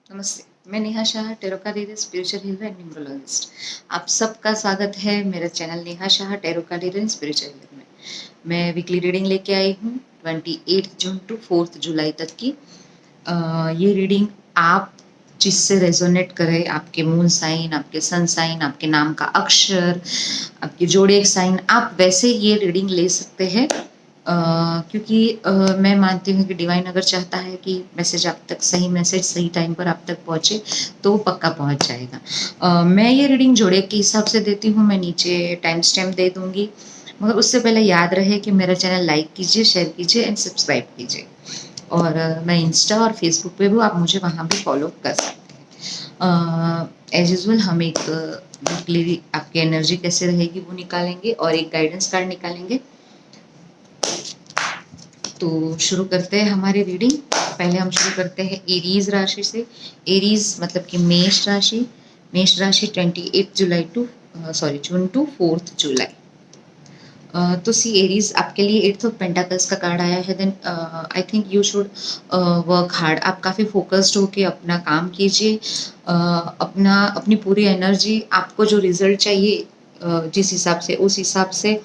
नमस्ते, मैं Neha Shah, tarot card spiritual healer and numerologist. आप सबका स्वागत है मेरे channel Neha Shah tarot card and spiritual healer में। मैं वीकली रीडिंग लेके आई हूँ 28 जून टू 4 जुलाई तक की। ये रीडिंग आप जिससे रेजोनेट करे, आपके मून साइन, आपके सन साइन, आपके नाम का अक्षर, आपके जोड़े साइन, आप वैसे ये रीडिंग ले सकते हैं। क्योंकि मैं मानती हूँ कि डिवाइन अगर चाहता है कि मैसेज आप तक, सही मैसेज सही टाइम पर आप तक पहुँचे, तो वो पक्का पहुँच जाएगा। मैं ये रीडिंग जोड़े के हिसाब से देती हूँ, मैं नीचे टाइम स्टैम्प दे दूँगी, मगर उससे पहले याद रहे कि मेरा चैनल लाइक कीजिए, शेयर कीजिए एंड सब्सक्राइब कीजिए। और मैं इंस्टा और फेसबुक पे भी, आप मुझे वहाँ भी फॉलो कर सकते हैं। एज यूजल हम एक वीकली आपकी एनर्जी कैसे रहेगी वो निकालेंगे और एक गाइडेंस कार्ड निकालेंगे। तो शुरू करते हैं हमारी रीडिंग। पहले हम शुरू करते हैं एरीज राशि से। एरीज मतलब कि मेष राशि। मेष राशि 28 जुलाई टू जून टू 4 जुलाई। तो सी एरीज, आपके लिए 8 ऑफ पेंटाकल्स का कार्ड आया है। Then I think you should work hard. आप काफ़ी फोकस्ड होके अपना काम कीजिए, अपनी पूरी एनर्जी, आपको जो रिजल्ट चाहिए जिस हिसाब से, उस हिसाब से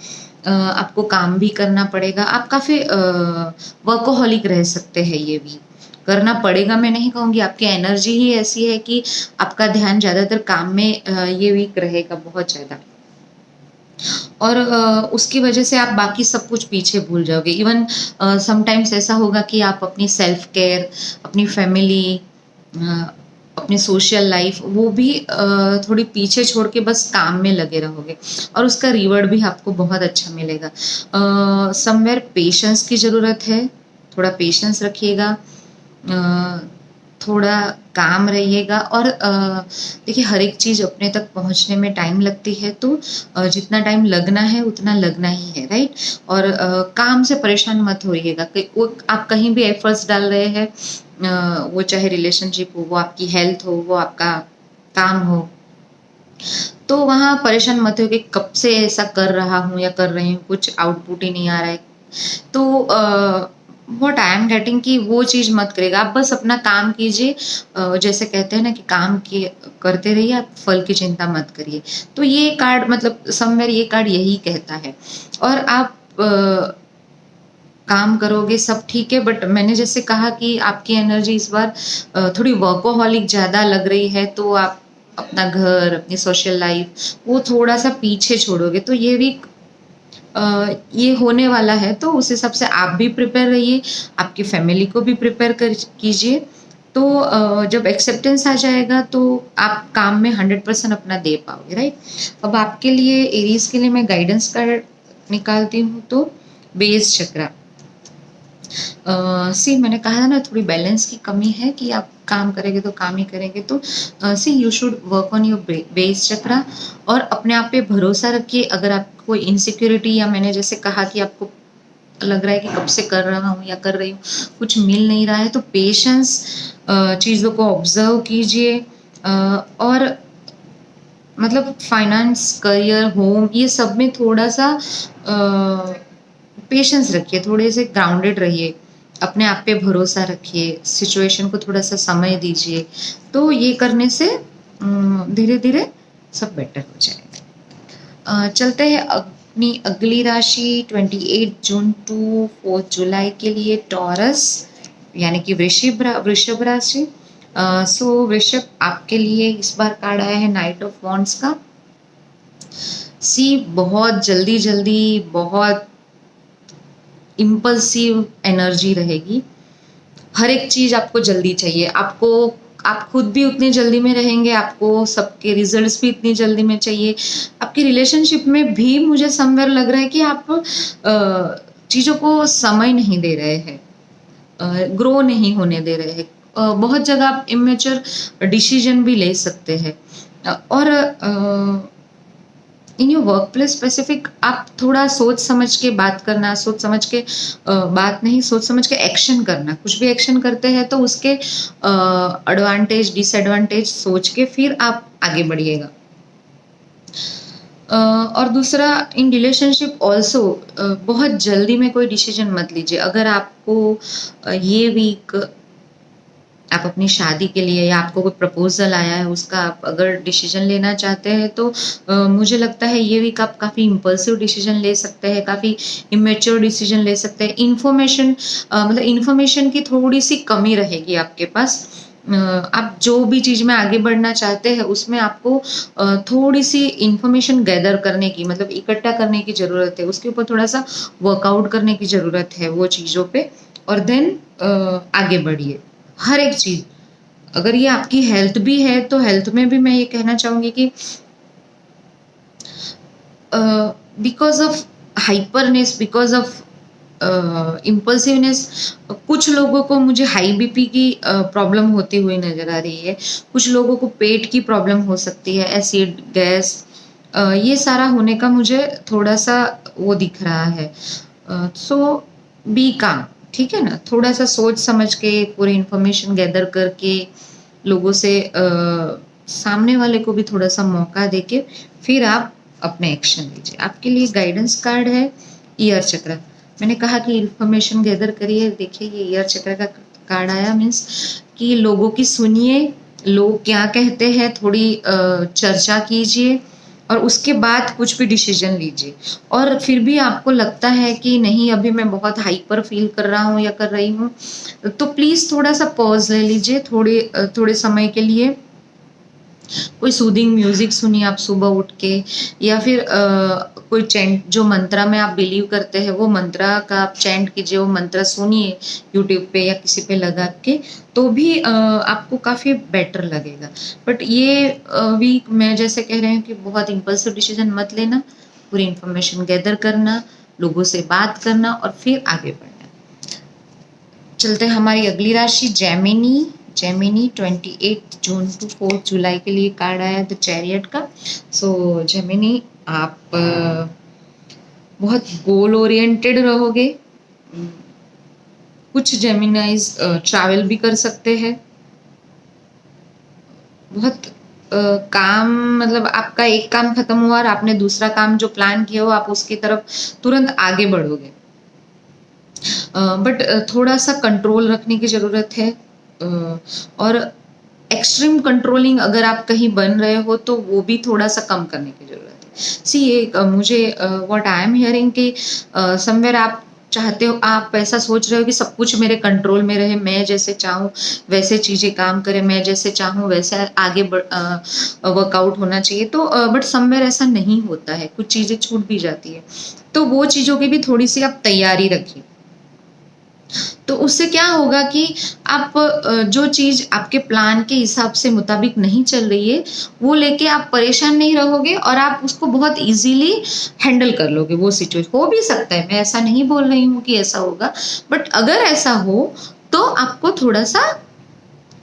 आपको काम भी करना पड़ेगा। आप काफ़ी वर्कोहॉलिक रह सकते हैं, ये भी करना पड़ेगा मैं नहीं कहूँगी, आपकी एनर्जी ही ऐसी है कि आपका ध्यान ज़्यादातर काम में ये वीक रहेगा बहुत ज़्यादा, और उसकी वजह से आप बाकी सब कुछ पीछे भूल जाओगे। इवन समटाइम्स ऐसा होगा कि आप अपनी सेल्फ केयर, अपनी फैमिली, अपनी सोशल लाइफ, वो भी थोड़ी पीछे छोड़ के बस काम में लगे रहोगे, और उसका रिवॉर्ड भी आपको बहुत अच्छा मिलेगा। समवेयर पेशेंस की ज़रूरत है, थोड़ा पेशेंस रखिएगा, थोड़ा काम रहिएगा। और देखिए, हर एक चीज़ अपने तक पहुंचने में टाइम लगती है, तो जितना टाइम लगना है उतना लगना ही है, राइट। और काम से परेशान मत होइएगा। वो आप कहीं भी एफर्ट्स डाल रहे हैं, वो चाहे रिलेशनशिप हो, वो आपकी हेल्थ हो, वो आपका काम हो, तो वहाँ परेशान मत हो कि कब से ऐसा कर रहा हूँ या कर रही हूँ, कुछ आउटपुट ही नहीं आ रहा है। तो व्हाट आई एम गेटिंग कि वो चीज़ मत करिएगा, आप बस अपना काम कीजिए। जैसे कहते हैं ना कि काम की करते रहिए, आप फल की चिंता मत करिए। तो ये कार्ड, मतलब समवेयर ये कार्ड यही कहता है। और आप काम करोगे सब ठीक है, बट मैंने जैसे कहा कि आपकी एनर्जी इस बार थोड़ी वर्कोहॉलिक ज़्यादा लग रही है, तो आप अपना घर, अपनी सोशल लाइफ, वो थोड़ा सा पीछे छोड़ोगे। तो ये भी ये होने वाला है, तो उस हिसाब से आप भी प्रिपेयर रहिए, आपकी फैमिली को भी प्रिपेयर कर कीजिए। तो जब एक्सेप्टेंस आ जाएगा तो आप काम में 100% अपना दे पाओगे, राइट। अब आपके लिए, एरीज के लिए मैं गाइडेंस कार्ड निकालती हूँ। तो बेस चक्रा, सी मैंने कहा था ना, थोड़ी बैलेंस की कमी है कि आप काम करेंगे तो काम ही करेंगे। तो see you should work on your base chakra, और अपने आप पे भरोसा रखिए। अगर आपको कोई इनसिक्योरिटी, या मैंने जैसे कहा कि आपको लग रहा है कि कब से कर रहा हूँ या कर रही हूँ, कुछ मिल नहीं रहा है, तो पेशेंस, चीज़ों को ऑब्जर्व कीजिए। और मतलब फाइनेंस, करियर, होम, ये सब में थोड़ा सा पेशेंस रखिए, थोड़े से ग्राउंडेड रहिए, अपने आप पे भरोसा रखिए, सिचुएशन को थोड़ा सा समय दीजिए। तो ये करने से धीरे धीरे सब बेटर हो जाएगा। चलते हैं अपनी अगली राशि 28 जून टू 4 जुलाई के लिए, टॉरस यानी कि वृषभ राशि। सो वृषभ, आपके लिए इस बार कार्ड आया है नाइट ऑफ वॉन्ड्स का। सी बहुत जल्दी जल्दी, बहुत इम्पल्सिव एनर्जी रहेगी। हर एक चीज़ आपको जल्दी चाहिए, आप खुद भी उतनी जल्दी में रहेंगे, आपको सबके रिजल्ट्स भी इतनी जल्दी में चाहिए। आपकी रिलेशनशिप में भी मुझे समवेयर लग रहा है कि आप चीज़ों को समय नहीं दे रहे हैं, ग्रो नहीं होने दे रहे हैं। बहुत जगह आप इमेच्योर डिसीजन भी ले सकते हैं। और in your work place specific, आप थोड़ा सोच समझ के बात करना, सोच समझ के बात नहीं, सोच समझ के एक्शन करना। कुछ भी एक्शन करते हैं तो उसके एडवांटेज, डिसएडवांटेज सोच के फिर आप आगे बढ़िएगा। और दूसरा, इन रिलेशनशिप ऑल्सो बहुत जल्दी में कोई डिसीजन मत लीजिए। अगर आपको ये वीक आप अपनी शादी के लिए या आपको कोई प्रपोजल आया है उसका आप अगर डिसीजन लेना चाहते हैं तो मुझे लगता है ये वीक आप काफ़ी इम्पल्सिव डिसीजन ले सकते हैं, काफ़ी इमेच्योर डिसीजन ले सकते हैं। मतलब इन्फॉर्मेशन की थोड़ी सी कमी रहेगी आपके पास। आप जो भी चीज़ में आगे बढ़ना चाहते हैं उसमें आपको थोड़ी सी इंफॉर्मेशन गैदर करने की, मतलब इकट्ठा करने की ज़रूरत है, उसके ऊपर थोड़ा सा वर्कआउट करने की ज़रूरत है वो चीज़ों पे, और देन आगे बढ़िए। हर एक चीज़, अगर ये आपकी हेल्थ भी है तो हेल्थ में भी मैं ये कहना चाहूँगी कि because of hyperness, because of impulsiveness, कुछ लोगों को मुझे हाई बीपी की प्रॉब्लम होती हुई नज़र आ रही है, कुछ लोगों को पेट की प्रॉब्लम हो सकती है, एसिड गैस, ये सारा होने का मुझे थोड़ा सा वो दिख रहा है। सो बी काम, ठीक है ना, थोड़ा सा सोच समझ के पूरी इन्फॉर्मेशन गैदर करके लोगों से सामने वाले को भी थोड़ा सा मौका देके फिर आप अपने एक्शन लीजिए। आपके लिए गाइडेंस कार्ड है ईयर चक्र। मैंने कहा कि इन्फॉर्मेशन गैदर करिए। देखिए ये ईयर चक्र का कार्ड आया, मीन्स कि लोगों की सुनिए, लोग क्या कहते हैं थोड़ी चर्चा कीजिए और उसके बाद कुछ भी डिसीजन लीजिए। और फिर भी आपको लगता है कि नहीं अभी मैं बहुत हाइपर फील कर रहा हूँ या कर रही हूँ, तो प्लीज़ थोड़ा सा पॉज ले लीजिए, थोड़े समय के लिए। कोई सूदिंग म्यूजिक सुनिए आप सुबह उठ के, या फिर कोई चैंट, जो मंत्रा में आप बिलीव करते हैं वो मंत्रा का आप चैंट कीजिए, वो मंत्रा सुनिए यूट्यूब पे या किसी पे लगा के, तो भी आपको काफ़ी बेटर लगेगा। बट ये वीक मैं जैसे कह रहे हैं कि बहुत इम्पल्सिव डिसीजन मत लेना, पूरी इंफॉर्मेशन गैदर करना, लोगों से बात करना और फिर आगे बढ़ना। चलते हैं हमारी अगली राशि जेमिनी। 28 जून टू 4 जुलाई के लिए कार्ड आया द चैरियट का। सो जेमिनी, आप बहुत गोल ओरिएंटेड रहोगे। कुछ जेमिनाइज ट्रैवल भी कर सकते हैं। बहुत काम, मतलब आपका एक काम खत्म हुआ और आपने दूसरा काम जो प्लान किया हो आप उसकी तरफ तुरंत आगे बढ़ोगे। बट थोड़ा सा कंट्रोल रखने की ज़रूरत है, और एक्सट्रीम कंट्रोलिंग अगर आप कहीं बन रहे हो तो वो भी थोड़ा सा कम करने की ज़रूरत है। सी ये मुझे व्हाट आई एम हियरिंग कि समवेयर आप चाहते हो, आप ऐसा सोच रहे हो कि सब कुछ मेरे कंट्रोल में रहे, मैं जैसे चाहूँ वैसे चीज़ें काम करें, मैं जैसे चाहूँ वैसे आगे वर्कआउट होना चाहिए, तो बट समवेयर ऐसा नहीं होता है, कुछ चीज़ें छूट भी जाती है, तो वो चीज़ों की भी थोड़ी सी आप तैयारी रखिए। तो उससे क्या होगा कि आप जो चीज़ आपके प्लान के हिसाब से मुताबिक नहीं चल रही है वो लेके आप परेशान नहीं रहोगे और आप उसको बहुत इजीली हैंडल कर लोगे। वो सिचुएशन हो भी सकता है, मैं ऐसा नहीं बोल रही हूँ कि ऐसा होगा, बट अगर ऐसा हो तो आपको थोड़ा सा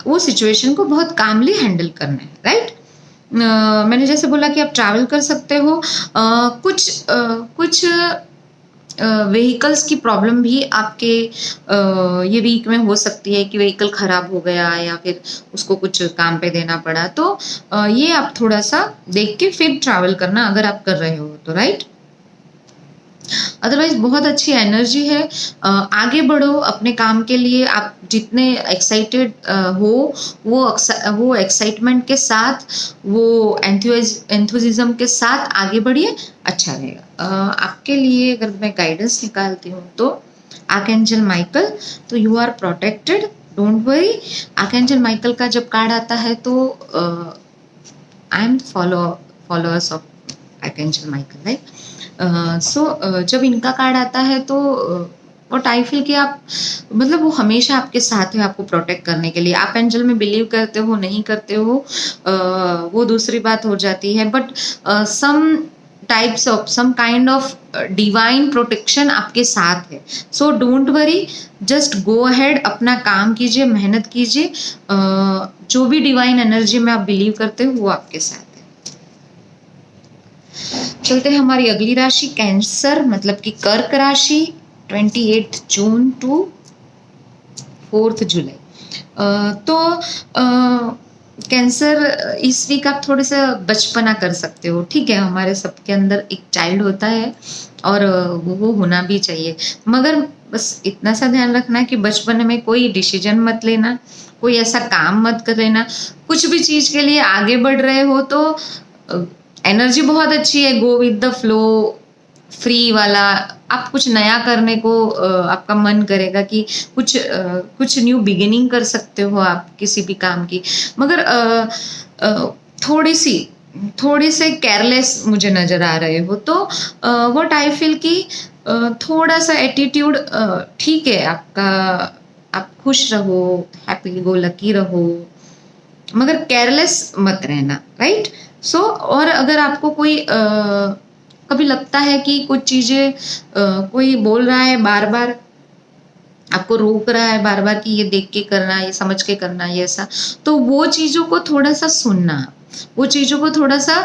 वो सिचुएशन को बहुत कामली हैंडल करना है, राइट। मैंने जैसे बोला कि आप ट्रैवल कर सकते हो, कुछ व्हीकल्स की प्रॉब्लम भी आपके ये वीक में हो सकती है कि व्हीकल ख़राब हो गया या फिर उसको कुछ काम पे देना पड़ा, तो ये आप थोड़ा सा देख के फिर ट्रैवल करना अगर आप कर रहे हो तो, राइट। अदरवाइज बहुत अच्छी एनर्जी है, आगे बढ़ो अपने काम के लिए। आप जितने एक्साइटेड हो वो एक्साइटमेंट के साथ, वो एंथुजिज्म के साथ आगे बढ़िए, अच्छा रहेगा। आपके लिए अगर मैं गाइडेंस निकालती हूँ तो आर्कएंजल माइकल, तो you are protected, don't worry. Archangel Michael का जब कार्ड आता है तो I am followers of archangel Michael, right. So जब इनका कार्ड आता है तो व्हाट आई फील कि आप, मतलब वो हमेशा आपके साथ है आपको प्रोटेक्ट करने के लिए। आप एंजल में बिलीव करते हो नहीं करते हो वो दूसरी बात हो जाती है, but some kind of divine protection आपके साथ है। So don't worry, just go ahead, अपना काम कीजिए, मेहनत कीजिए, जो भी डिवाइन एनर्जी में आप बिलीव करते हो वो आपके साथ। चलते हैं हमारी अगली राशि कैंसर, मतलब कि कर्क राशि, 28 जून टू 4 जुलाई। तो कैंसर इस वीक आप थोड़े सा बचपना कर सकते हो, ठीक है। हमारे सबके अंदर एक चाइल्ड होता है और वो होना भी चाहिए, मगर बस इतना सा ध्यान रखना है कि बचपन में कोई डिसीजन मत लेना, कोई ऐसा काम मत कर लेना। कुछ भी चीज के लिए आगे बढ़ रहे हो तो एनर्जी बहुत अच्छी है, go with the flow, free वाला। आप कुछ नया करने को आपका मन करेगा कि कुछ न्यू बिगिनिंग कर सकते हो आप किसी भी काम की, मगर थोड़ी से केयरलेस मुझे नजर आ रहे हो। तो व्हाट आई फील कि थोड़ा सा एटीट्यूड ठीक है आपका, आप खुश रहो, हैप्पी गो लकी रहो, मगर केयरलेस मत रहना, राइट। सो और अगर आपको कोई कभी लगता है कि कुछ चीजें कोई बोल रहा है बार बार, आपको रोक रहा है बार बार कि ये देख के करना, ये समझ के करना, ये ऐसा, तो वो चीजों को थोड़ा सा सुनना, वो चीजों को थोड़ा सा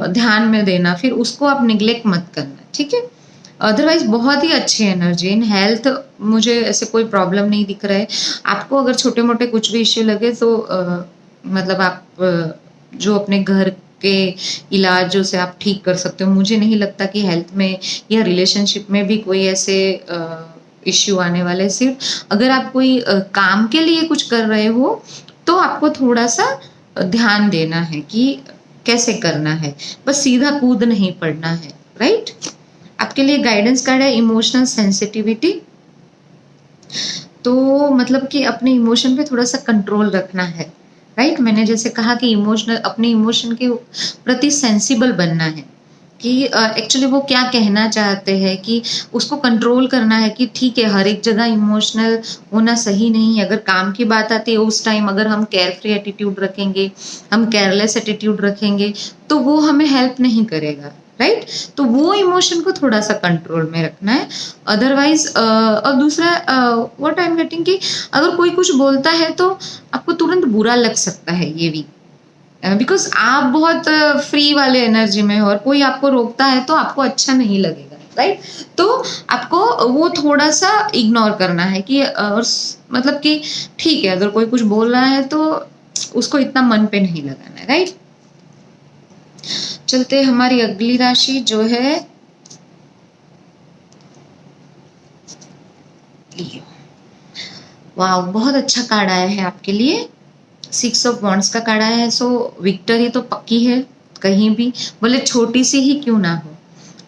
ध्यान में देना, फिर उसको आप निग्लेक्ट मत करना, ठीक है। अदरवाइज बहुत ही अच्छी एनर्जी इन हेल्थ, मुझे ऐसे कोई प्रॉब्लम नहीं दिख रहा है आपको। अगर छोटे मोटे कुछ भी इश्यू लगे तो मतलब आप जो अपने घर के इलाजों से आप ठीक कर सकते हो। मुझे नहीं लगता कि हेल्थ में या रिलेशनशिप में भी कोई ऐसे इश्यू आने वाले। सिर्फ अगर आप कोई काम के लिए कुछ कर रहे हो तो आपको थोड़ा सा ध्यान देना है कि कैसे करना है, बस सीधा कूद नहीं पड़ना है, राइट। आपके लिए गाइडेंस कार्ड है इमोशनल सेंसिटिविटी। तो मतलब कि अपने इमोशन पे थोड़ा सा कंट्रोल रखना है, राइट। मैंने जैसे कहा कि अपने इमोशन के प्रति सेंसिबल बनना है कि एक्चुअली वो क्या कहना चाहते हैं, कि उसको कंट्रोल करना है कि ठीक है हर एक जगह इमोशनल होना सही नहीं है। अगर काम की बात आती है उस टाइम अगर हम केयर फ्री एटीट्यूड रखेंगे, हम केयरलेस एटीट्यूड रखेंगे तो वो हमें हेल्प नहीं करेगा, राइट। तो वो इमोशन को थोड़ा सा कंट्रोल में रखना है। अदरवाइज और दूसरा व्हाट आई एम गेटिंग कि अगर कोई कुछ बोलता है तो आपको तुरंत बुरा लग सकता है, ये भी बिकॉज आप बहुत फ्री वाले एनर्जी में हो और कोई आपको रोकता है तो आपको अच्छा नहीं लगेगा, राइट। तो आपको वो थोड़ा सा इग्नोर करना है कि मतलब कि ठीक है अगर कोई कुछ बोल रहा है तो उसको इतना मन पे नहीं लगाना है, राइट। चलते हमारी अगली राशि जो है लियो। वाह, बहुत अच्छा कार्ड आया है आपके लिए, 6 ऑफ वॉन्ड्स का कार्ड आया है। सो विक्ट्री तो पक्की है, कहीं भी बोले छोटी सी ही क्यों ना हो,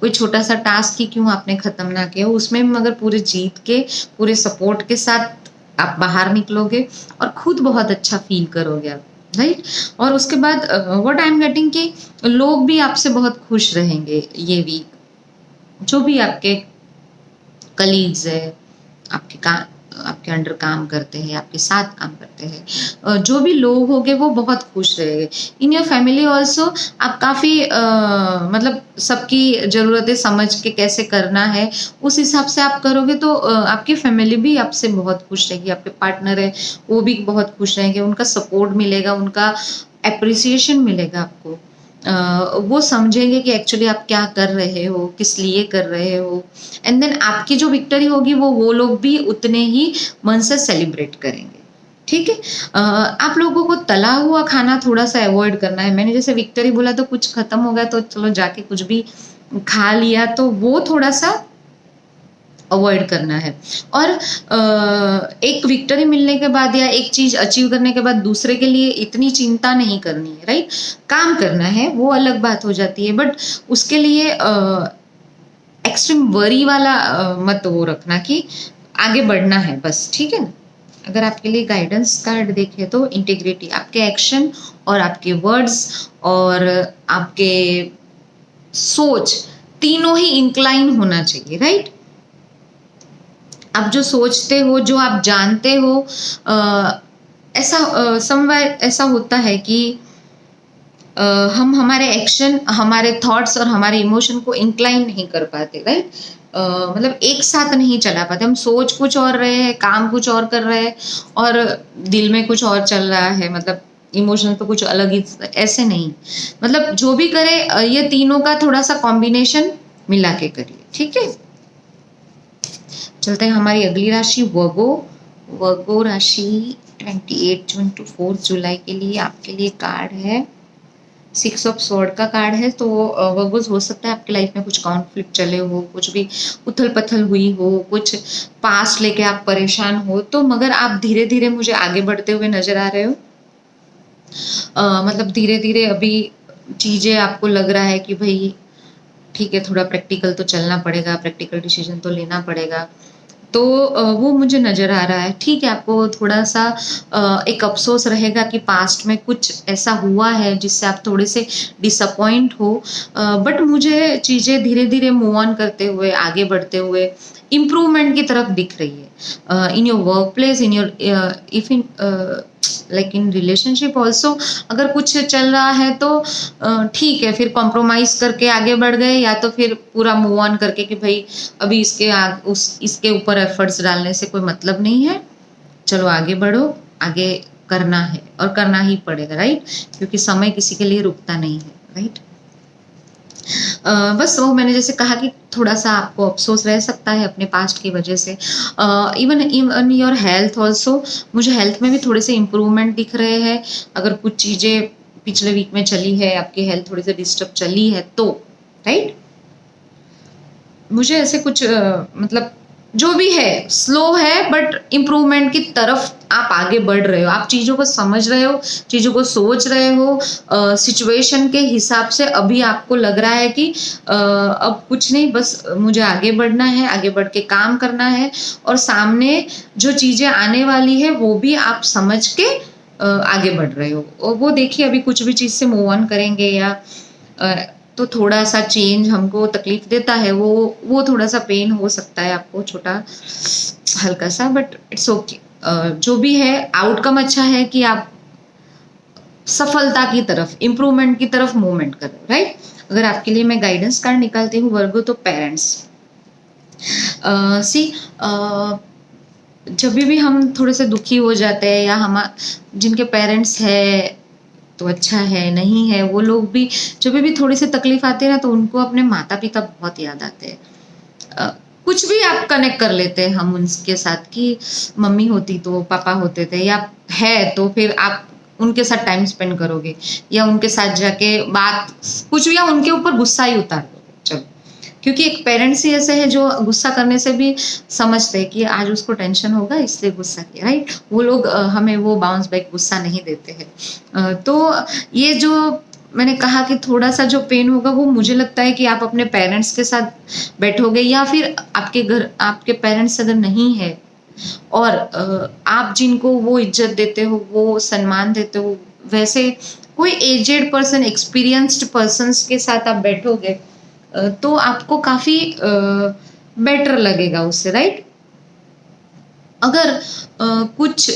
कोई छोटा सा टास्क ही क्यों आपने खत्म ना किया, उसमें मगर पूरे जीत के पूरे सपोर्ट के साथ आप बाहर निकलोगे और खुद बहुत अच्छा फील करोगे आप, राइट। और उसके बाद व्हाट आई एम गेटिंग कि लोग भी आपसे बहुत खुश रहेंगे ये वीक, जो भी आपके कलीग्स है, आपके अंडर काम करते हैं, आपके साथ काम करते हैं, जो भी लोग होंगे वो बहुत खुश रहेंगे। इन योर फैमिली ऑल्सो आप काफ़ी मतलब सबकी ज़रूरतें समझ के कैसे करना है उस हिसाब से आप करोगे तो आपकी फैमिली भी आपसे बहुत खुश रहेगी। आपके पार्टनर है वो भी बहुत खुश रहेंगे, उनका सपोर्ट मिलेगा, उनका एप्रिसिएशन मिलेगा आपको। वो समझेंगे कि एक्चुअली आप क्या कर रहे हो, किस लिए कर रहे हो, एंड देन आपकी जो विक्ट्री होगी वो लोग भी उतने ही मन से सेलिब्रेट करेंगे, ठीक है। आप लोगों को तला हुआ खाना थोड़ा सा अवॉइड करना है। मैंने जैसे विक्ट्री बोला तो कुछ खत्म हो गया तो चलो जाके कुछ भी खा लिया, तो वो थोड़ा सा अवॉइड करना है। और एक विक्ट्री मिलने के बाद या एक चीज अचीव करने के बाद दूसरे के लिए इतनी चिंता नहीं करनी है, राइट। काम करना है वो अलग बात हो जाती है, बट उसके लिए एक्सट्रीम वरी वाला मत वो रखना कि आगे बढ़ना है बस, ठीक है ना। अगर आपके लिए गाइडेंस कार्ड देखे तो इंटीग्रिटी, आपके एक्शन और आपके वर्ड्स और आपके सोच तीनों ही इंक्लाइन होना चाहिए, राइट। आप जो सोचते हो, जो आप जानते हो, ऐसा समवेयर ऐसा होता है कि हम हमारे एक्शन, हमारे थॉट्स और हमारे इमोशन को इंक्लाइन नहीं कर पाते, राइट। मतलब एक साथ नहीं चला पाते। हम सोच कुछ और रहे हैं, काम कुछ और कर रहे हैं और दिल में कुछ और चल रहा है, मतलब इमोशन तो कुछ अलग ही, ऐसे नहीं। मतलब जो भी करे ये तीनों का थोड़ा सा कॉम्बिनेशन मिला के करिए, ठीक है। चलते हैं हमारी अगली राशि वर्गो राशि 28 जून टू 4 जुलाई के लिए आपके लिए कार्ड है सिक्स ऑफ स्वॉर्ड का कार्ड है, तो वर्गोस हो सकता है आपके लाइफ में कुछ कॉन्फ्लिक्ट चले हो, कुछ भी उथल पथल हुई हो, कुछ पास्ट लेके आप परेशान हो, तो मगर आप धीरे धीरे मुझे आगे बढ़ते हुए नजर आ रहे हो। मतलब धीरे धीरे अभी चीजें आपको लग रहा है कि भाई ठीक है, थोड़ा प्रैक्टिकल तो चलना पड़ेगा, प्रैक्टिकल डिसीजन तो लेना पड़ेगा, तो वो मुझे नजर आ रहा है। ठीक है, आपको थोड़ा सा एक अफसोस रहेगा कि पास्ट में कुछ ऐसा हुआ है जिससे आप थोड़े से डिसअपॉइंट हो, बट मुझे चीजें धीरे धीरे मूव ऑन करते हुए, आगे बढ़ते हुए इम्प्रूवमेंट की तरफ दिख रही है। In your work place, in your if in like in relationship also, अगर कुछ चल रहा है तो ठीक है, फिर कॉम्प्रोमाइज करके आगे बढ़ गए, या तो फिर पूरा मूव ऑन करके कि भाई अभी इसके ऊपर एफर्ट्स डालने से कोई मतलब नहीं है, चलो आगे बढ़ो, आगे करना है और करना ही पड़ेगा, राइट? क्योंकि समय किसी के लिए रुकता नहीं है, राइट? बस वो मैंने जैसे कहा कि थोड़ा सा आपको अफसोस रह सकता है अपने पास्ट की वजह से। इवन योर हेल्थ ऑल्सो, मुझे हेल्थ में भी थोड़े से इम्प्रूवमेंट दिख रहे हैं। अगर कुछ चीज़ें पिछले वीक में चली है, आपकी हेल्थ थोड़ी सी डिस्टर्ब चली है तो, राइट? मुझे ऐसे कुछ मतलब जो भी है स्लो है, बट इम्प्रूवमेंट की तरफ आप आगे बढ़ रहे हो, आप चीज़ों को समझ रहे हो, चीज़ों को सोच रहे हो, सिचुएशन के हिसाब से अभी आपको लग रहा है कि अब कुछ नहीं, बस मुझे आगे बढ़ना है, आगे बढ़ के काम करना है, और सामने जो चीज़ें आने वाली है वो भी आप समझ के आगे बढ़ रहे हो। और वो देखिए, अभी कुछ भी चीज़ से मूव ऑन करेंगे या तो थोड़ा सा चेंज हमको तकलीफ देता है, वो थोड़ा सा पेन हो सकता है आपको, छोटा हल्का सा, बट इट्स ओके। जो भी है आउटकम अच्छा है कि आप सफलता की तरफ, इम्प्रूवमेंट की तरफ मूवमेंट कर रहे हो, राइट? अगर आपके लिए मैं गाइडेंस कार्ड निकालती हूँ वर्गो, तो पेरेंट्स सी, जब भी हम थोड़े से दुखी हो जाते हैं, या हम जिनके पेरेंट्स है तो अच्छा है, नहीं है वो लोग भी जब भी थोड़ी सी तकलीफ आती है ना, तो उनको अपने माता पिता बहुत याद आते हैं। कुछ भी आप कनेक्ट कर लेते हैं हम उनके साथ कि मम्मी होती तो, पापा होते थे, या है तो फिर आप उनके साथ टाइम स्पेंड करोगे, या उनके साथ जाके बात कुछ भी, या उनके ऊपर गुस्सा ही उतार दोगे। चलो, क्योंकि एक पेरेंट्स ही ऐसे है जो गुस्सा करने से भी समझते हैं कि आज उसको टेंशन होगा इसलिए गुस्सा किया, राइट? वो लोग हमें वो बाउंस बैक गुस्सा नहीं देते हैं। तो ये जो मैंने कहा कि थोड़ा सा जो पेन होगा, वो मुझे लगता है कि आप अपने पेरेंट्स के साथ बैठोगे, या फिर आपके घर आपके पेरेंट्स अगर नहीं है और आप जिनको वो इज्जत देते हो, वो सम्मान देते हो, वैसे कोई एजेड पर्सन, एक्सपीरियंस्ड पर्सन्स के साथ आप बैठोगे, तो आपको काफी बेटर लगेगा उससे, राइट? अगर कुछ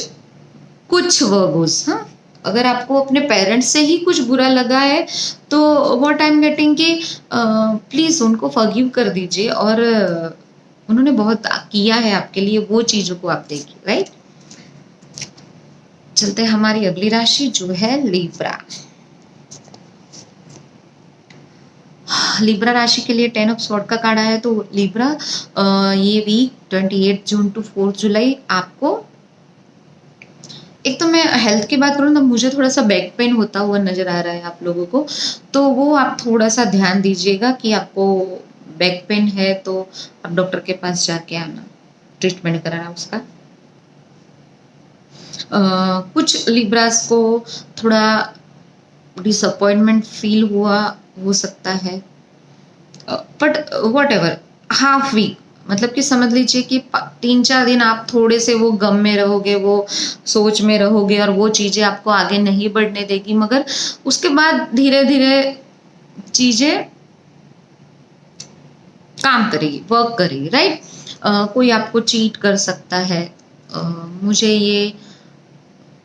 कुछ वर्गोस, हाँ, अगर आपको अपने पेरेंट्स से ही कुछ बुरा लगा है, तो व्हाट आई एम गेटिंग कि प्लीज उनको फॉरगिव कर दीजिए, और उन्होंने बहुत किया है आपके लिए, वो चीजों को आप देखिए, राइट? चलते हमारी अगली राशि जो है लिब्रा। लिब्रा राशि के लिए 10 ऑफ स्वॉर्ड का कार्ड आया है। तो लिब्रा, ये वीक 28 जून टू 4 जुलाई आपको, एक तो मैं हेल्थ की बात करूँ तो मुझे थोड़ा सा बैक पेन होता हुआ नजर आ रहा है आप लोगों को, तो वो आप थोड़ा सा ध्यान दीजिएगा कि आपको बैक पेन है तो आप डॉक्टर के पास जाके आना, ट्रीटमेंट कराना उसका। कुछ लिब्रास को थोड़ा डिसअपॉइंटमेंट फील हुआ हो सकता है, but whatever, half week, मतलब कि समझ लीजिए कि 3-4 दिन आप थोड़े से वो गम में रहोगे, वो सोच में रहोगे, और वो चीजें आपको आगे नहीं बढ़ने देगी, मगर उसके बाद धीरे धीरे चीजें काम करेगी, वर्क करेगी, राइट? कोई आपको चीट कर सकता है, मुझे ये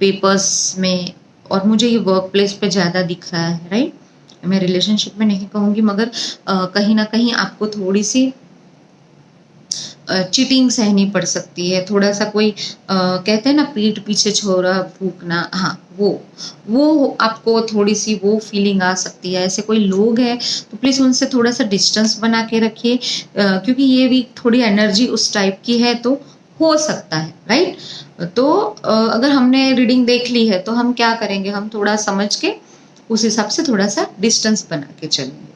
पेपर्स में, और मुझे ये वर्क प्लेस पे ज़्यादा दिख रहा है, राइट? मैं रिलेशनशिप में नहीं कहूँगी, मगर कहीं ना कहीं आपको थोड़ी सी चीटिंग सहनी पड़ सकती है, थोड़ा सा कोई कहते हैं ना पीठ पीछे छोरा फूकना, हाँ, वो आपको थोड़ी सी वो फीलिंग आ सकती है। ऐसे कोई लोग हैं तो प्लीज़ उनसे थोड़ा सा डिस्टेंस बना के रखिए, क्योंकि ये वीक थोड़ी एनर्जी उस टाइप की है, तो हो सकता है, राइट? तो अगर हमने रीडिंग देख ली है तो हम क्या करेंगे, हम थोड़ा समझ के उस हिसाब से थोड़ा सा डिस्टेंस बना के चलेंगे,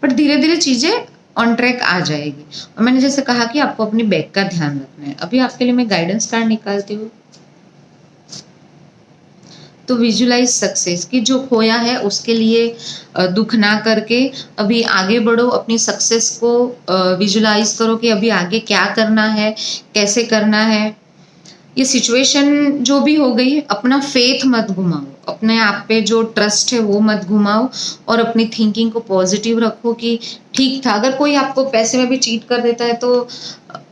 बट धीरे धीरे चीज़ें ऑन ट्रैक आ जाएगी। और मैंने जैसे कहा कि आपको अपनी बैक का ध्यान रखना है। अभी आपके लिए मैं गाइडेंस कार्ड निकालती हूँ। तो विजुलाइज सक्सेस कि जो खोया है उसके लिए दुख ना करके अभी आगे बढ़ो, अपनी सक्सेस को विजुलाइज करो कि अभी आगे क्या करना है, कैसे करना है। ये सिचुएशन जो भी हो गई, अपना फेथ मत घुमाओ, अपने आप पे जो ट्रस्ट है वो मत घुमाओ, और अपनी थिंकिंग को पॉजिटिव रखो कि ठीक था। अगर कोई आपको पैसे में भी चीट कर देता है तो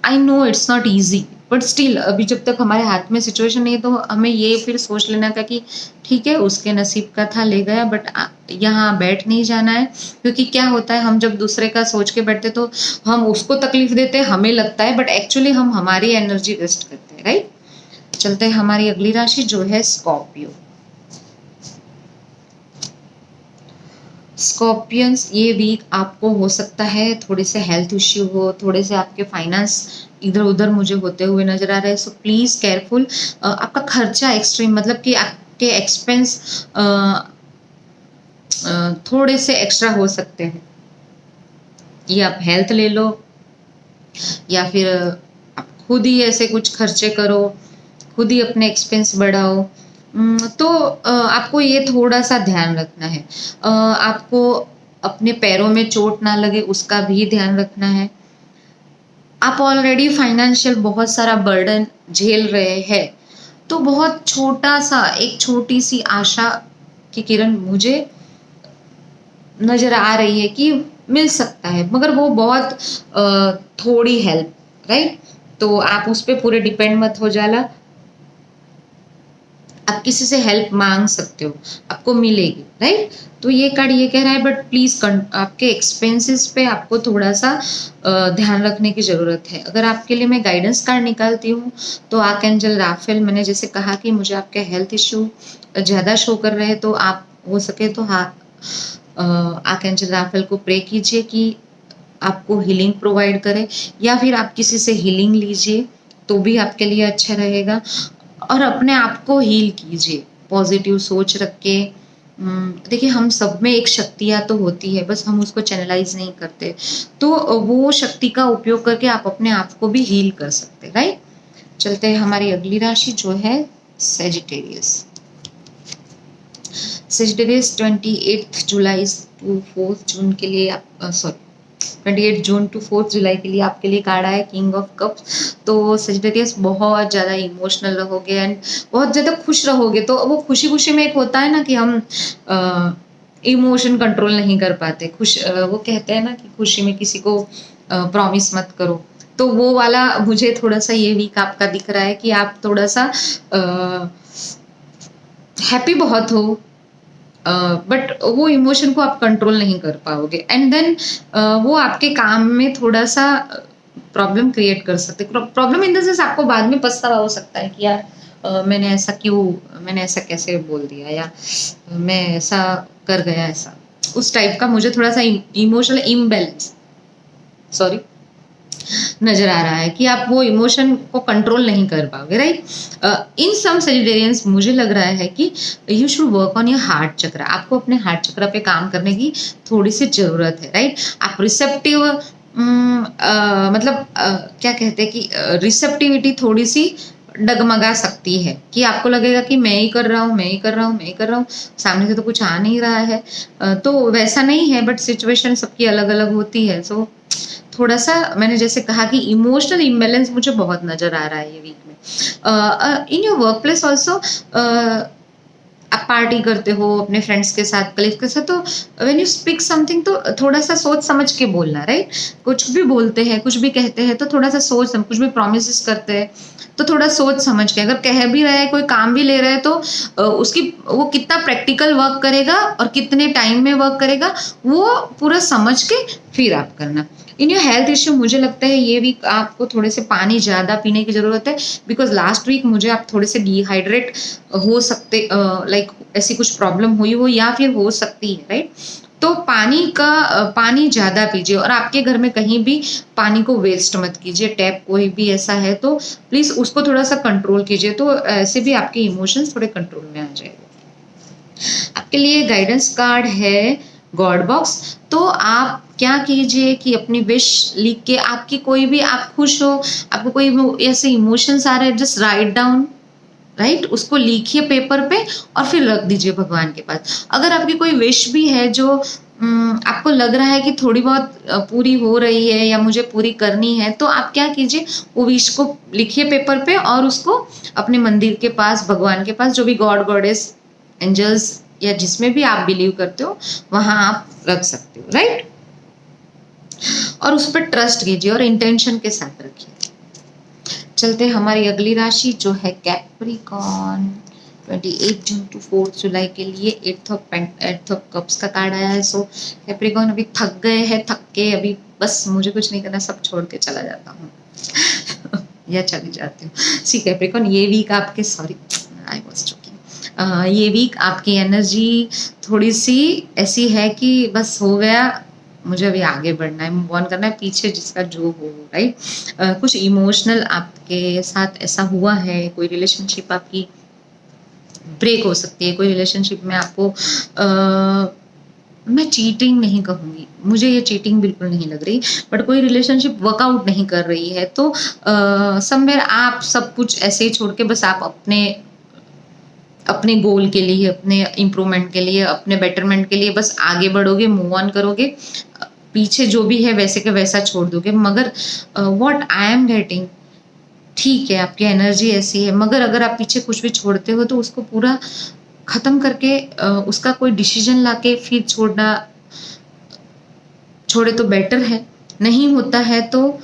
I know it's not easy, but still अभी जब तक हमारे हाथ में सिचुएशन नहीं है तो हमें ये फिर सोच लेना था कि ठीक है, उसके नसीब का था, ले गया, बट यहाँ बैठ नहीं जाना है। क्योंकि क्या होता है, हम जब दूसरे का सोच के बैठते तो हम उसको तकलीफ देते हैं, हमें लगता है, बट एक्चुअली हम हमारी एनर्जी वेस्ट करते हैं, राइट। चलते हैं हमारी अगली राशि जो है स्कॉर्पियो। स्कॉर्पियंस, ये वीक आपको हो सकता है थोड़े से हेल्थ इश्यू हो, थोड़े से आपके फाइनेंस इधर उधर मुझे होते हुए नजर आ रहे हैं। So please careful. आपका खर्चा एक्सट्रीम, मतलब कि आपके एक्सपेंस थोड़े से एक्स्ट्रा हो सकते हैं। ये आप हेल्थ ले लो या फिर आप खुद ही ऐसे कुछ खर्चे करो, खुद ही अपने एक्सपेंस बढ़ाओ। तो आपको ये थोड़ा सा ध्यान रखना है। आपको अपने पैरों में चोट ना लगे उसका भी ध्यान रखना है। आप ऑलरेडी फाइनेंशियल बहुत सारा बर्डन झेल रहे हैं, तो बहुत छोटा सा, एक छोटी सी आशा की किरण मुझे नजर आ रही है कि मिल सकता है, मगर वो बहुत थोड़ी हेल्प, राइट। तो आप उस पर पूरे डिपेंड मत हो जाला। आप किसी से हेल्प मांग सकते हो, आपको मिलेगी, राइट। तो ये कार्ड ये कह रहा है, बट प्लीज आपके एक्सपेंसेस पे आपको थोड़ा सा ध्यान रखने की जरूरत है। अगर आपके लिए मैं गाइडेंस कार्ड निकालती हूँ तो आर्कएंजल राफेल, मैंने जैसे कहा कि मुझे आपके हेल्थ इश्यू ज्यादा शो कर रहे हैं, तो आप हो सके तो आर्कएंजल राफेल को प्रे कीजिए कि आपको हीलिंग प्रोवाइड करे, या फिर आप किसी से हीलिंग लीजिए तो भी आपके लिए अच्छा रहेगा। और अपने आप को हील कीजिए, पॉजिटिव सोच रख के। देखिए, हम सब में एक शक्तियाँ तो होती है, बस हम उसको चैनलाइज नहीं करते, तो वो शक्ति का उपयोग करके आप अपने आप को भी हील कर सकते, राइट। चलते हैं हमारी अगली राशि जो है सेजिटेरियस। सेजिटेरियस 28 जुलाई टू 4 जून के लिए आप 28 जून टू 4 जुलाई के लिए आपके लिए कार्ड आया किंग ऑफ कप्स। तो सेजिटेरियस बहुत ज़्यादा इमोशनल रहोगे एंड बहुत ज़्यादा खुश रहोगे। तो वो खुशी खुशी में एक होता है ना कि हम इमोशन कंट्रोल नहीं कर पाते। वो कहते हैं ना कि खुशी में किसी को प्रॉमिस मत करो, तो वो वाला मुझे थोड़ा सा ये वीक आपका दिख रहा है कि आप थोड़ा सा हैप्पी बहुत हो, बट वो इमोशन को आप कंट्रोल नहीं कर पाओगे, एंड देन वो आपके काम में थोड़ा सा प्रॉब्लम क्रिएट कर सकते। प्रॉब्लम इन द सेंस आपको बाद में पछतावा हो सकता है कि यार मैंने ऐसा कैसे बोल दिया, या मैं ऐसा कर गया, ऐसा उस टाइप का मुझे थोड़ा सा इमोशनल इम्बैलेंस नजर आ रहा है कि आप वो इमोशन को कंट्रोल नहीं कर पाओगे, राइट। इन सम सेजिटेरियंस मुझे लग रहा है कि you should work on your heart चक्र। आपको अपने हार्ट चक्र पे काम करने की थोड़ी सी जरूरत है, राइट। आप रिसेप्टिव क्या कहते हैं कि रिसेप्टिविटी थोड़ी सी डगमगा सकती है कि आपको लगेगा कि मैं ही कर रहा हूँ, सामने से तो कुछ आ नहीं रहा है। तो वैसा नहीं है, बट सिचुएशन सबकी अलग अलग होती है। सो थोड़ा सा मैंने जैसे कहा कि इमोशनल इम्बैलेंस मुझे बहुत नजर आ रहा है ये वीक में। In your work place also आप पार्टी करते हो अपने फ्रेंड्स के साथ, कलीग के साथ, तो व्हेन यू स्पीक समथिंग तो थोड़ा सा सोच समझ के बोलना, राइट। कुछ भी बोलते हैं, कुछ भी कहते हैं तो थोड़ा सा कुछ भी प्रोमिस करते हैं तो थोड़ा सोच समझ के, अगर कह भी रहा है, कोई काम भी ले रहा है, तो वो कितना प्रैक्टिकल वर्क करेगा और कितने टाइम में वर्क करेगा वो पूरा समझ के फिर आप करना। इन योर हेल्थ इश्यू मुझे लगता है ये वीक आपको थोड़े से पानी ज़्यादा पीने की ज़रूरत है, बिकॉज लास्ट वीक मुझे आप थोड़े से डिहाइड्रेट हो सकते, लाइक ऐसी कुछ प्रॉब्लम हुई हो या फिर हो सकती है, राइट। तो पानी ज़्यादा पीजिए, और आपके घर में कहीं भी पानी को वेस्ट मत कीजिए। टैप कोई भी ऐसा है तो प्लीज़ उसको थोड़ा सा कंट्रोल कीजिए, तो ऐसे भी आपके इमोशंस थोड़े कंट्रोल में आ जाएंगे। आपके लिए गाइडेंस कार्ड है गॉड बॉक्स। तो आप क्या कीजिए कि अपनी विश लिख के, आपकी कोई भी, आप खुश हो, आपको कोई ऐसे इमोशंस आ रहे हैं, जस्ट राइट डाउन, राइट, उसको लिखिए पेपर पे और फिर रख दीजिए भगवान के पास। अगर आपकी कोई विश भी है जो आपको लग रहा है कि थोड़ी बहुत पूरी हो रही है या मुझे पूरी करनी है, तो आप क्या कीजिए, वो विश को लिखिए पेपर पे और उसको अपने मंदिर के पास, भगवान के पास, जो भी गॉड गॉडेस एंजल्स या जिसमें भी आप बिलीव करते हो वहां आप रख सकते हो, राइट। और उस पर ट्रस्ट कीजिए और इंटेंशन के साथ रखिए। चलते हमारी अगली राशि जो है कैप्रिकॉर्न, 28 जून टू 4 जुलाई के लिए 8 ऑफ कप्स का कार्ड आया है। सो कैप्रिकॉर्न अभी थक गए हैं, थक के अभी बस मुझे कुछ नहीं करना, सब छोड़ के चला जाता हूँ या चली जाती हूँ। सी कैप्रिकॉर्न, ये वीक आपके, सॉरी आई वाज जोकिंग, ये वीक आपकी एनर्जी थोड़ी सी ऐसी है कि बस हो गया, मुझे अभी आगे बढ़ना है, मूव ऑन करना है, पीछे जिसका जो हो, राइट। कुछ इमोशनल आपके साथ ऐसा हुआ है, कोई रिलेशनशिप आपकी ब्रेक हो सकती है, कोई रिलेशनशिप में आपको मैं चीटिंग नहीं कहूँगी, मुझे ये चीटिंग बिल्कुल नहीं लग रही, बट कोई रिलेशनशिप वर्कआउट नहीं कर रही है, तो समवेयर आप सब कुछ ऐसे ही छोड़ के बस आप अपने गोल के लिए, अपने इम्प्रूवमेंट के लिए, अपने बेटरमेंट के लिए बस आगे बढ़ोगे, मूव ऑन करोगे, पीछे जो भी है वैसे के वैसा छोड़ दोगे। मगर व्हाट आई एम गेटिंग, ठीक है आपकी एनर्जी ऐसी है, मगर अगर आप पीछे कुछ भी छोड़ते हो तो उसको पूरा खत्म करके उसका कोई डिसीजन लाके फिर छोड़े तो बेटर है। नहीं होता है तो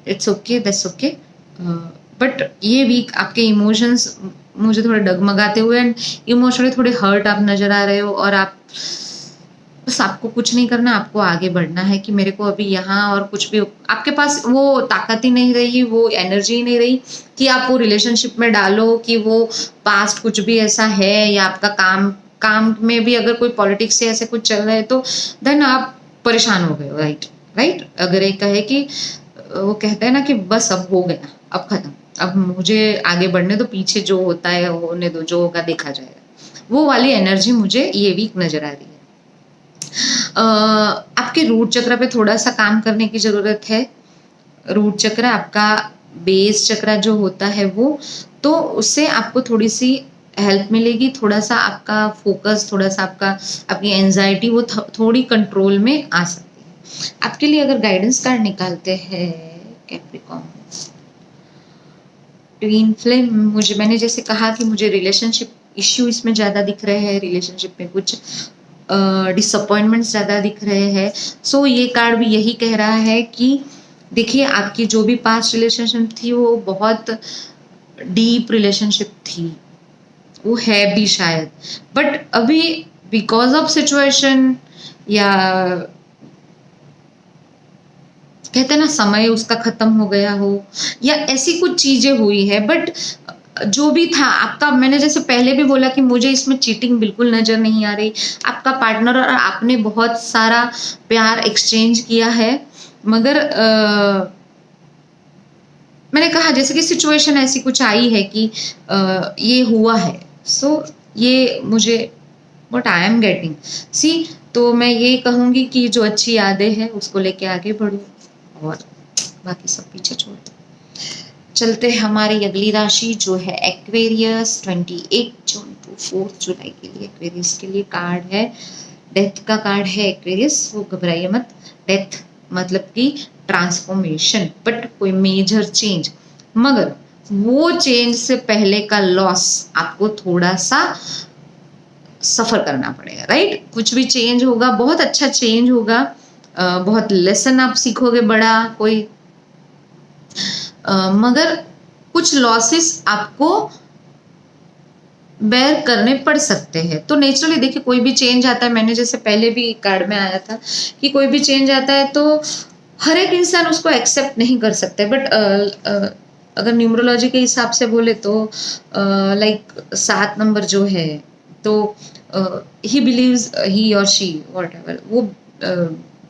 it's okay, that's okay. But ये वीक आपके इमोशंस मुझे थोड़े डगमगाते हुए एंड इमोशनली थोड़े हर्ट आप नजर आ रहे हो, और आप बस, आपको कुछ नहीं करना, आपको आगे बढ़ना है कि मेरे को अभी यहाँ और कुछ भी, आपके पास वो ताकत ही नहीं रही, वो एनर्जी ही नहीं रही कि आप वो रिलेशनशिप में डालो, कि वो पास्ट कुछ भी ऐसा है, या आपका काम में भी अगर कोई पॉलिटिक्स से ऐसे कुछ चल रहा है तो देन आप परेशान हो गए हो, राइट। अगर एक कहे कि वो कहता है ना कि बस अब हो गया, अब खत्म, अब मुझे आगे बढ़ने दो, पीछे जो होता है होने दो, जो होगा देखा जाएगा, वो वाली एनर्जी मुझे ये वीक नजर आ रही है। आपके रूट चक्र पे थोड़ा सा काम करने की जरूरत है। रूट चक्र आपका बेस चक्र जो होता है वो, तो उससे आपको थोड़ी सी हेल्प मिलेगी, थोड़ा सा आपका फोकस, थोड़ा सा आपकी एंजाइटी वो थोड़ी कंट्रोल में आ सकती है। आपके लिए अगर गाइडेंस कार्ड निकालते हैं कैप्रिकॉर्न, ट्विन फ्लेम, मैंने जैसे कहा कि मुझे रिलेशनशिप इश्यू इसमें ज्यादा दिख रहे हैं, रिलेशनशिप में कुछ डिसअपॉइंटमेंट ज्यादा दिख रहे हैं। सो ये कार्ड भी यही कह रहा है कि देखिए, आपकी जो भी पास्ट रिलेशनशिप थी वो बहुत डीप रिलेशनशिप थी, वो है भी शायद, बट अभी बिकॉज ऑफ सिचुएशन, या कहते हैं ना समय उसका खत्म हो गया हो, या ऐसी कुछ चीजें हुई है, बट जो भी था आपका, मैंने जैसे पहले भी बोला कि मुझे इसमें चीटिंग बिल्कुल नजर नहीं आ रही। आपका पार्टनर और आपने बहुत सारा प्यार एक्सचेंज किया है, मगर मैंने कहा जैसे कि सिचुएशन ऐसी कुछ आई है कि ये हुआ है। सो ये मुझे व्हाट आई एम गेटिंग, सी, तो मैं ये कहूंगी कि जो अच्छी यादें हैं उसको लेके आगे बढ़ो और बाकी सब पीछे छोड़ दो। चलते हमारी अगली राशि जो है एक्वेरियस, 28 जून टू 4 जुलाई के लिए। एक्वेरियस के लिए कार्ड है, डेथ का कार्ड है एक्वेरियस। वो घबराइए मत, डेथ मतलब कि ट्रांसफॉर्मेशन, बट कोई मेजर चेंज, मगर वो चेंज से पहले का लॉस आपको थोड़ा सा सफर करना पड़ेगा, राइट। कुछ भी चेंज होगा, बहुत अच्छा चेंज होगा, बहुत लेसन आप सीखोगे बड़ा कोई, मगर कुछ लॉसेस आपको बेयर करने पड़ सकते हैं। तो नेचुरली देखिए, कोई भी चेंज आता है, मैंने जैसे पहले भी कार्ड में आया था कि कोई भी चेंज आता है तो हर एक इंसान उसको एक्सेप्ट नहीं कर सकते, बट अगर न्यूमरोलॉजी के हिसाब से बोले तो लाइक 7 नंबर जो है, तो ही बिलीव्स, ही और शी वॉट एवर, वो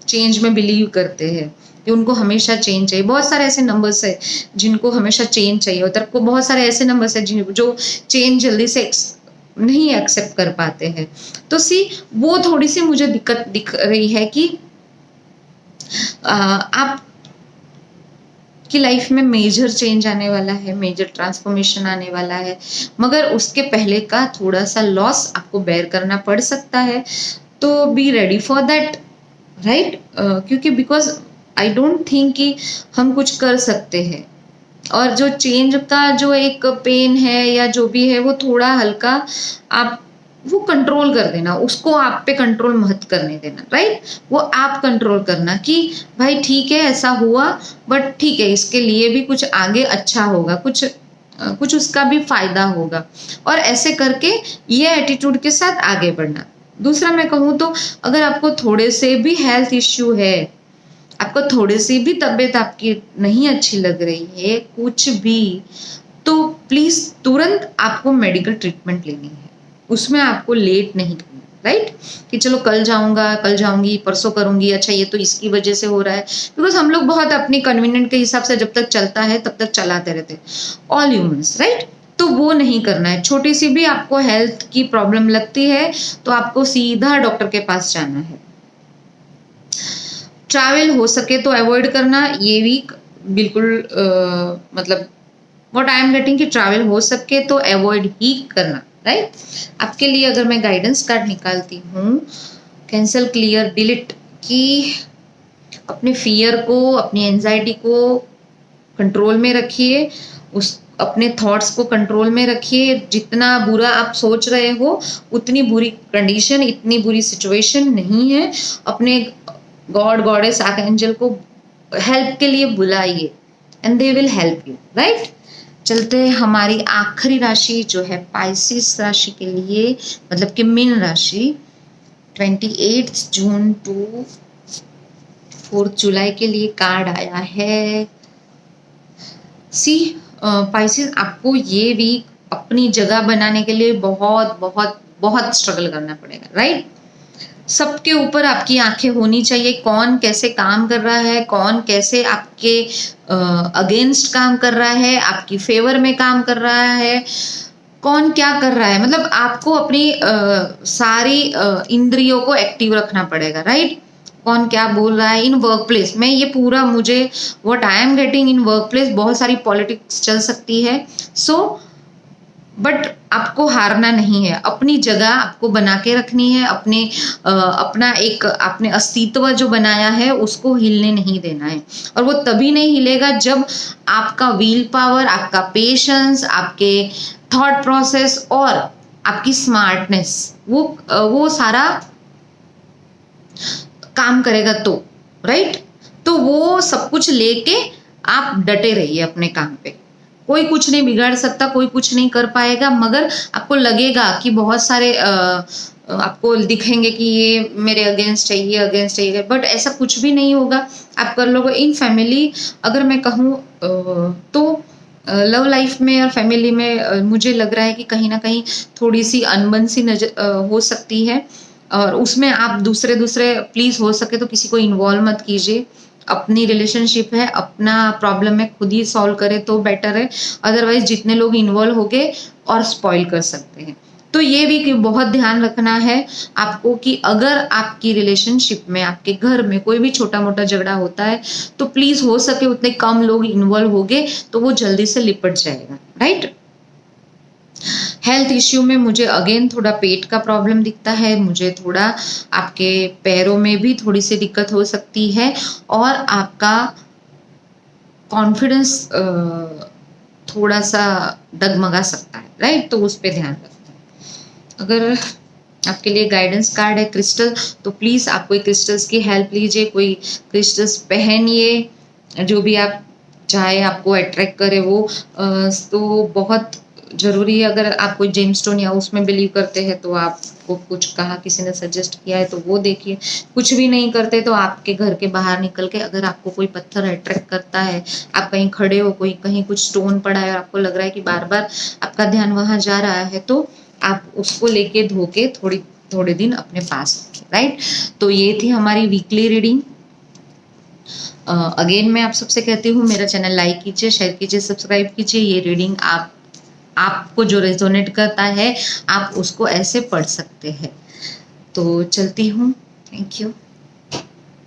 चेंज में बिलीव करते हैं कि उनको हमेशा चेंज चाहिए। बहुत सारे ऐसे नंबर्स है जिनको हमेशा चेंज चाहिए होता है, बहुत सारे ऐसे नंबर्स है जो चेंज जल्दी से नहीं एक्सेप्ट कर पाते हैं। तो सी वो थोड़ी सी मुझे दिक्कत दिख रही है कि आप की लाइफ में मेजर चेंज आने वाला है, मेजर ट्रांसफॉर्मेशन आने वाला है, मगर उसके पहले का थोड़ा सा लॉस आपको बेयर करना पड़ सकता है। तो be ready for that, right? क्योंकि बिकॉज आई डोंट थिंक कि हम कुछ कर सकते हैं, और जो चेंज का जो एक पेन है या जो भी है वो थोड़ा हल्का आप वो कंट्रोल कर देना, उसको आप पे कंट्रोल मत करने देना, राइट? वो आप कंट्रोल करना कि भाई ठीक है ऐसा हुआ, बट ठीक है इसके लिए भी कुछ आगे अच्छा होगा, कुछ उसका भी फायदा होगा, और ऐसे करके ये एटीट्यूड के साथ आगे बढ़ना। दूसरा मैं कहूँ तो अगर आपको थोड़े से भी हेल्थ इश्यू है, आपको थोड़ी सी भी तबीयत आपकी नहीं अच्छी लग रही है, कुछ भी, तो प्लीज तुरंत आपको मेडिकल ट्रीटमेंट लेनी है, उसमें आपको लेट नहीं करना, राइट? कि चलो कल जाऊंगा, कल जाऊंगी, परसों करूंगी, अच्छा ये तो इसकी वजह से हो रहा है, बिकॉज हम लोग बहुत अपनी कन्वीनियंट के हिसाब से जब तक चलता है तब तक चलाते रहते, ऑल ह्यूमंस, राइट? तो वो नहीं करना है। छोटी सी भी आपको हेल्थ की प्रॉब्लम लगती है तो आपको सीधा डॉक्टर के पास जाना है। ट्रैवल हो सके तो अवॉइड करना, ये भी बिल्कुल मतलब व्हाट आई एम गेटिंग कि ट्रैवल हो सके तो अवॉइड ही करना, राइट? आपके लिए अगर मैं गाइडेंस कार्ड निकालती हूँ, कैंसल, क्लियर, डिलीट, कि अपने फियर को, अपनी एंजाइटी को कंट्रोल में रखिए, उस अपने थॉट्स को कंट्रोल में रखिए। जितना बुरा आप सोच रहे हो उतनी बुरी कंडीशन, इतनी बुरी सिचुएशन नहीं है। अपने गॉड गॉडेस आर्कएंजल को हेल्प के लिए बुलाइए and they will help you, right? चलते हैं हमारी आखिरी राशि जो है पाइसिस राशि के लिए, मतलब कि मीन राशि, 28 जून टू 4 जुलाई के लिए कार्ड आया है। सी पाइसिस, आपको ये वीक अपनी जगह बनाने के लिए बहुत बहुत बहुत स्ट्रगल करना पड़ेगा, राइट? सबके ऊपर आपकी आंखें होनी चाहिए, कौन कैसे काम कर रहा है, कौन कैसे आपके अगेंस्ट काम कर रहा है, आपकी फेवर में काम कर रहा है, कौन क्या कर रहा है, मतलब आपको अपनी सारी इंद्रियों को एक्टिव रखना पड़ेगा, राइट? कौन क्या बोल रहा है इन वर्क प्लेस में, ये पूरा मुझे what I am getting in work place, बहुत सारी पॉलिटिक्स चल सकती है। सो बट आपको हारना नहीं है, अपनी जगह आपको बना के रखनी है, अपना एक आपने अस्तित्व जो बनाया है उसको हिलने नहीं देना है। और वो तभी नहीं हिलेगा जब आपका विल पावर, आपका पेशेंस, आपके थॉट प्रोसेस और आपकी स्मार्टनेस वो सारा काम करेगा, तो राइट? तो वो सब कुछ लेके आप डटे रहिए अपने काम पे। कोई कुछ नहीं बिगाड़ सकता, कोई कुछ नहीं कर पाएगा, मगर आपको लगेगा कि बहुत सारे आपको दिखेंगे कि ये मेरे अगेंस्ट है, ये अगेंस्ट है, बट ऐसा कुछ भी नहीं होगा, आप कर लोगे। इन फैमिली अगर मैं कहूँ तो लव लाइफ में और फैमिली में मुझे लग रहा है कि कहीं ना कहीं थोड़ी सी अनबन सी नजर हो सकती है, और उसमें आप दूसरे प्लीज हो सके तो किसी को इन्वॉल्व मत कीजिए। अपनी रिलेशनशिप है, अपना प्रॉब्लम है, खुद ही सॉल्व करे तो बेटर है, अदरवाइज जितने लोग इन्वॉल्व हो गए और स्पॉइल कर सकते हैं। तो ये भी बहुत ध्यान रखना है आपको कि अगर आपकी रिलेशनशिप में, आपके घर में कोई भी छोटा मोटा झगड़ा होता है तो प्लीज हो सके उतने कम लोग इन्वॉल्व हो गए तो वो जल्दी से लिपट जाएगा, राइट? हेल्थ इश्यू में मुझे अगेन थोड़ा पेट का प्रॉब्लम दिखता है, मुझे थोड़ा आपके पैरों में भी थोड़ी सी दिक्कत हो सकती है, और आपका कॉन्फिडेंस थोड़ा सा डगमगा सकता है, राइट? तो उस पर ध्यान रखना। अगर आपके लिए गाइडेंस कार्ड है क्रिस्टल, तो प्लीज आप कोई क्रिस्टल्स की हेल्प लीजिए, कोई क्रिस्टल्स पहनिए, जो भी आप चाहे आपको अट्रैक्ट करे वो तो बहुत जरूरी है। अगर आप कोई जेमस्टोन या उसमें बिलीव करते हैं तो आपको कुछ कहा, किसी ने सजेस्ट किया है तो वो देखिए। कुछ भी नहीं करते तो आपके घर के बाहर निकल के अगर आपको कोई पत्थर अट्रैक्ट करता है, आप कहीं खड़े हो, कोई कहीं कुछ स्टोन पड़ा है और आपको लग रहा है कि बार बार आपका ध्यान वहां जा रहा है, तो आप उसको लेके धो के थोड़े दिन अपने पास रखें, राइट? तो ये थी हमारी वीकली रीडिंग। अगेन मैं आप सबसे कहती हूँ मेरा चैनल लाइक कीजिए, शेयर कीजिए, सब्सक्राइब कीजिए। ये रीडिंग आप आपको जो रेजोनेट करता है आप उसको ऐसे पढ़ सकते हैं। तो चलती हूँ। Thank you.